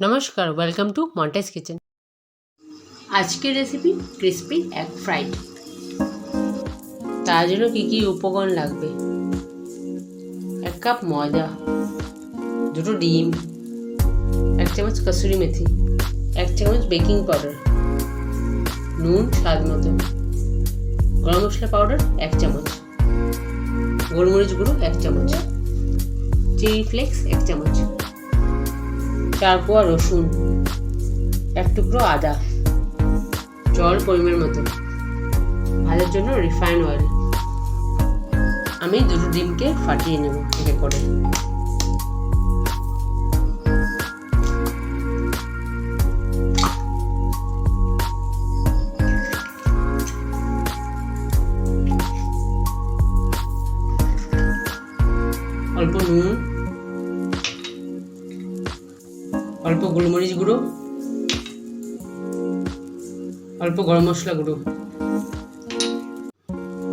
নমস্কার, welcome to মন্টেস kitchen. আজকের recipe crispy egg fried. তার জন্য কী কী উপকরণ লাগবে: 1 কাপ ময়দা, 2টো ডিম, 1 চামচ কাসুরি মেথি, 1 চামচ বেকিং পাউডার, নুন স্বাদ মতো, গরম মশলা পাউডার 1 চামচ, গোলমরিচ গুঁড়ো 1 চামচ, চিলি ফ্লেক্স 1 চামচ, 4 কোয়া রসুন, 1 টুকরো আদা, জল পরিমাণ মতো, ভাজার জন্য রিফাইন অয়েল। আমি 2টো ডিমকে ফাটিয়ে নেব একে করে। অল্প নুন, অল্প গোলমরিচ গুঁড়ো, অল্প গরম মশলা গুঁড়ো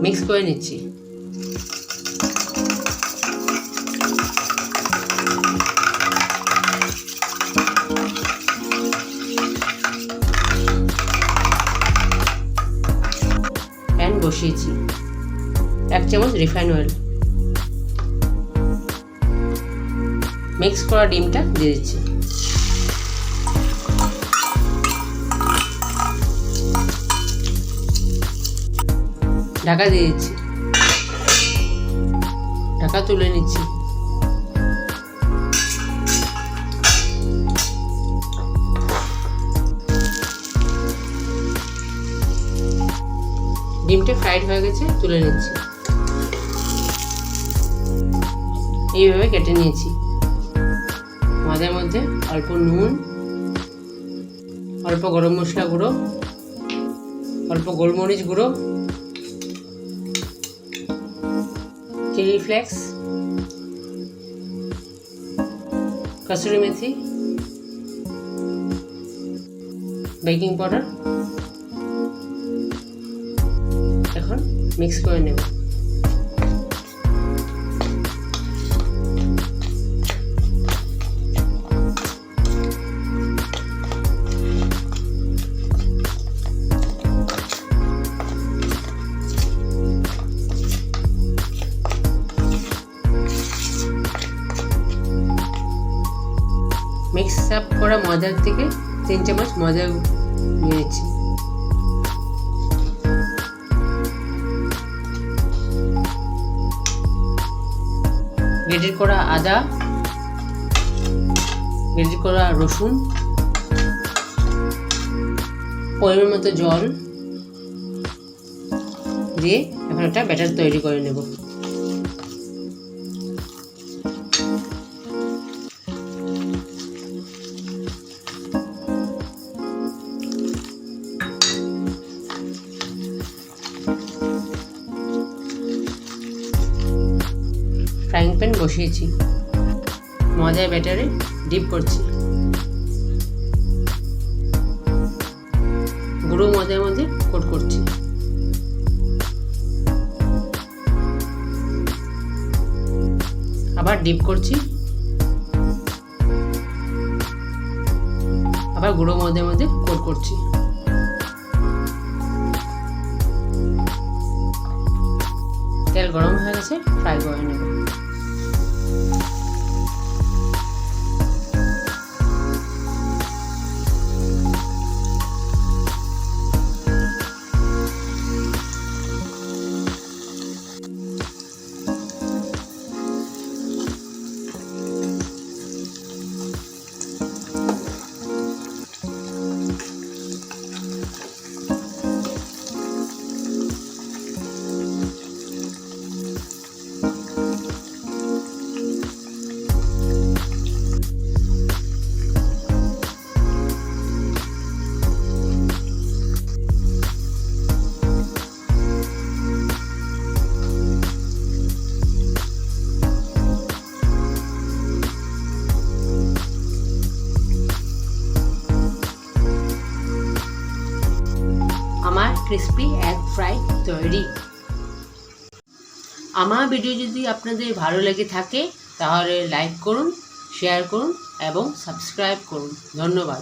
মিক্স করে নিচ্ছি। প্যান বসিয়েছি, 1 চামচ রিফাইন অয়েল, মিক্স করা ডিমটা দিয়ে দিচ্ছি। ঢাকা দিয়ে দিচ্ছি, ঢাকা তুলে নিচ্ছি। ডিমটা ফ্রাইড হয়ে গেছে, তুলে নিচ্ছি। এইভাবে কেটে নিয়েছি। মাঝে মধ্যে অল্প নুন, অল্প গরম মশলা গুঁড়ো, অল্প গোলমরিচ গুঁড়ো, চিলি ফ্লেক্স, কাসুরি মেথি, বেকিং পাউডার এখন মিক্স করে নেব। মিক্স আপ করা ময়দার থেকে 3 চামচ ময়দা নিয়ে নিচ্ছি। গ্রেটেড করা আদা, গ্রেটেড করা রসুন, পরিমাণ মতো জল দিয়ে এখন একটা ব্যাটার তৈরি করে নেব। ফ্রাইং প্যান বসিয়েছি, ময়দার ব্যাটারে ডিপ করছি। গুঁড়ো ময়দার মধ্যে কোট করছি। আবার ডিপ করছি, আবার গুঁড়ো ময়দার মধ্যে কোট করছি। তেল গরম হয়ে গেছে, ফ্রাই করে নেব। আমার ক্রিসপি এগ ফ্রাই তৈরি। আমার ভিডিও যদি আপনাদের ভালো লেগে থাকে তাহলে লাইক করুন, শেয়ার করুন এবং সাবস্ক্রাইব করুন। ধন্যবাদ।